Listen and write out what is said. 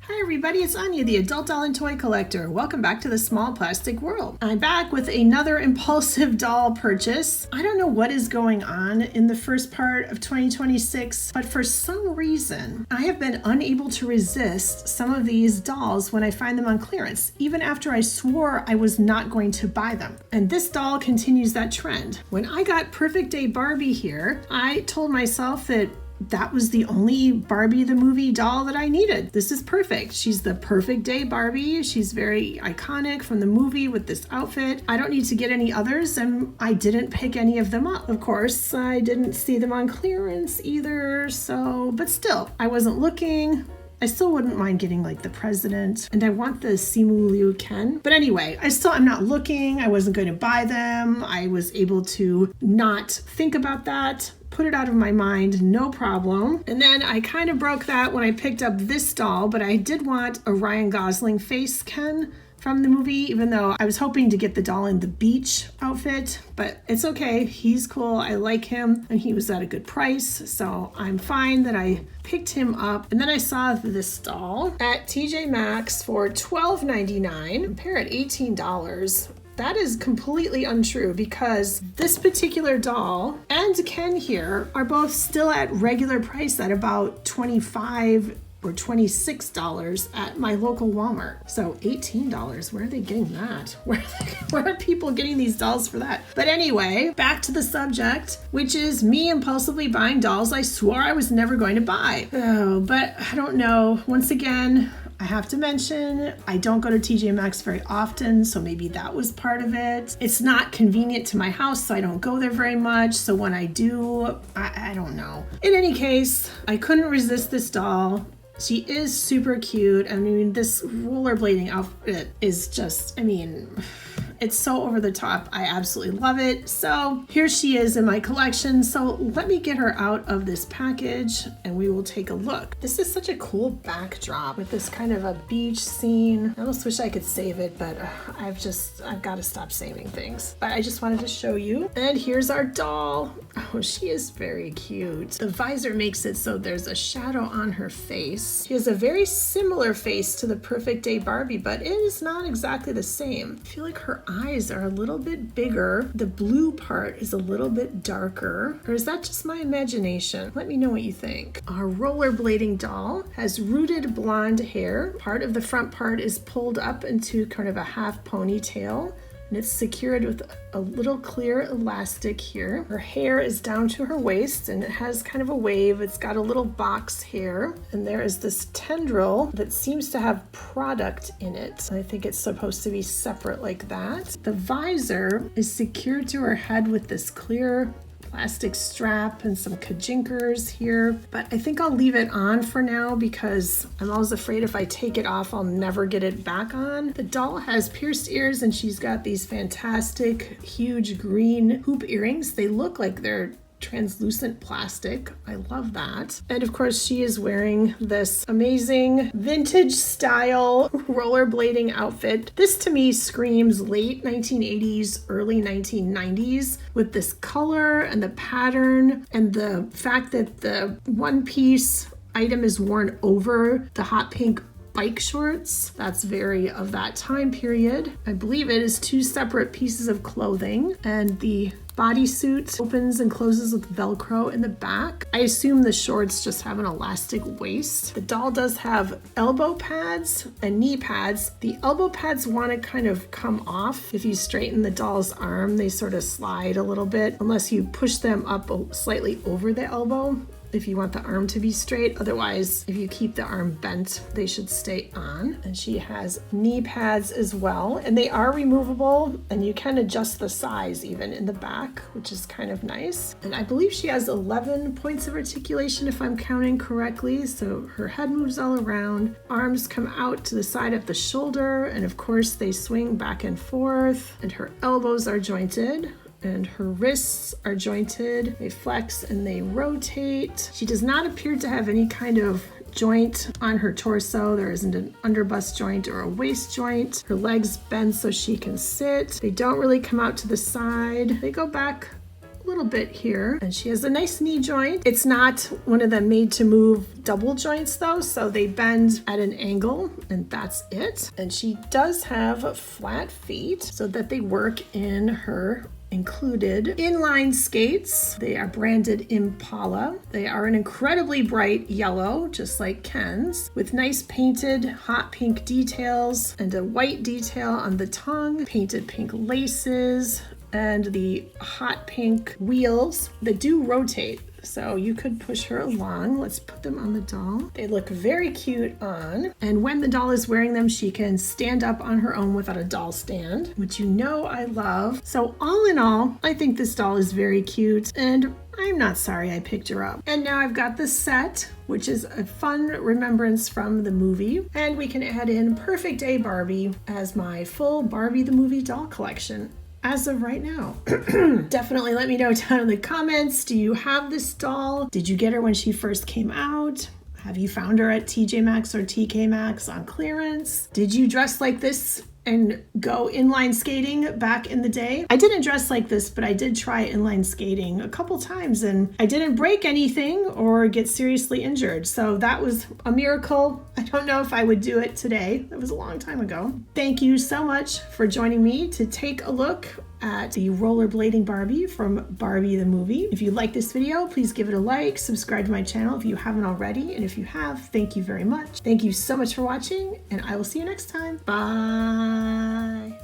Hi everybody, it's Anya, the adult doll and toy collector. Welcome back to the small plastic world. I'm back with another impulsive doll purchase. I don't know what is going on in the first part of 2026, but for some reason, I have been unable to resist some of these dolls when I find them on clearance, even after I swore I was not going to buy them. And this doll continues that trend. When I got Perfect Day Barbie here, I told myself that was the only Barbie the movie doll that I needed. This is perfect. She's the perfect day Barbie. She's very iconic from the movie with this outfit. I don't need to get any others, and I didn't pick any of them up. Of course, I didn't see them on clearance either, but still, I wasn't looking. I still wouldn't mind getting like the president, and I want the Simu Liu Ken. But anyway, I'm not looking. I wasn't going to buy them. I was able to not think about that, put it out of my mind, no problem. And then I kind of broke that when I picked up this doll, but I did want a Ryan Gosling face Ken from the movie, even though I was hoping to get the doll in the beach outfit, but it's okay. He's cool. I like him, and he was at a good price, so I'm fine that I picked him up. And then I saw this doll at TJMaxx for $12.99, a pair at $18. That is completely untrue because this particular doll and Ken here are both still at regular price at about $25 or $26 at my local Walmart. So $18, where are they getting that? Where are people getting these dolls for that? But anyway, back to the subject, which is me impulsively buying dolls I swore I was never going to buy. Oh, but I don't know. Once again, I have to mention, I don't go to TJMaxx very often, so maybe that was part of it. It's not convenient to my house, so I don't go there very much. So when I do, I don't know. In any case, I couldn't resist this doll. She is super cute. I mean, this rollerblading outfit is just, it's so over the top. I absolutely love it. So here she is in my collection. So let me get her out of this package and we will take a look. This is such a cool backdrop with this kind of a beach scene. I almost wish I could save it, but I've got to stop saving things. But I just wanted to show you. And here's our doll. Oh, she is very cute. The visor makes it so there's a shadow on her face. She has a very similar face to the Perfect Day Barbie, but it is not exactly the same. I feel like her eyes are a little bit bigger. The blue part is a little bit darker. Or is that just my imagination? Let me know what you think. Our rollerblading doll has rooted blonde hair. Part of the front part is pulled up into kind of a half ponytail. And it's secured with a little clear elastic here. Her hair is down to her waist and it has kind of a wave. It's got a little box hair, and there is this tendril that seems to have product in it. I think it's supposed to be separate like that. The visor is secured to her head with this clear plastic strap and some kajinkers here, but I think I'll leave it on for now because I'm always afraid if I take it off, I'll never get it back on. The doll has pierced ears and she's got these fantastic, huge green hoop earrings. They look like they're translucent plastic. I love that. And of course, she is wearing this amazing vintage style rollerblading outfit. This to me screams late 1980s, early 1990s with this color and the pattern and the fact that the one piece item is worn over the hot pink bike shorts. That's very of that time period. I believe it is two separate pieces of clothing, and the bodysuit opens and closes with Velcro in the back. I assume the shorts just have an elastic waist. The doll does have elbow pads and knee pads. The elbow pads want to kind of come off. If you straighten the doll's arm, they sort of slide a little bit unless you push them up slightly over the elbow if you want the arm to be straight. Otherwise, if you keep the arm bent, they should stay on. And she has knee pads as well, and they are removable, and you can adjust the size even in the back, which is kind of nice. And I believe she has 11 points of articulation if I'm counting correctly. So her head moves all around, arms come out to the side of the shoulder, and of course they swing back and forth, and her elbows are jointed. And her wrists are jointed, they flex and they rotate. She does not appear to have any kind of joint on her torso. There isn't an underbust joint or a waist joint. Her legs bend so she can sit. They don't really come out to the side. They go back little bit here, and she has a nice knee joint. It's not one of the made to move double joints though, so they bend at an angle, and that's it. And she does have flat feet so that they work in her included inline skates. They are branded Impala. They are an incredibly bright yellow, just like Ken's, with nice painted hot pink details and a white detail on the tongue, painted pink laces, and the hot pink wheels that do rotate. So you could push her along. Let's put them on the doll. They look very cute on. And when the doll is wearing them, she can stand up on her own without a doll stand, which you know I love. So all in all, I think this doll is very cute, and I'm not sorry I picked her up. And now I've got the set, which is a fun remembrance from the movie. And we can add in Perfect Day Barbie as my full Barbie the Movie doll collection. As of right now. Definitely let me know down in the comments. Do you have this doll? Did you get her when she first came out? Have you found her at TJMaxx or TKMaxx on clearance? Did you dress like this and go inline skating back in the day? I didn't dress like this, but I did try inline skating a couple times, and I didn't break anything or get seriously injured. So that was a miracle. I don't know if I would do it today. That was a long time ago. Thank you so much for joining me to take a look at the rollerblading Barbie from Barbie the movie. If you like this video, please give it a like, subscribe to my channel if you haven't already, and if you have, thank you very much. Thank you so much for watching, and I will see you next time. Bye.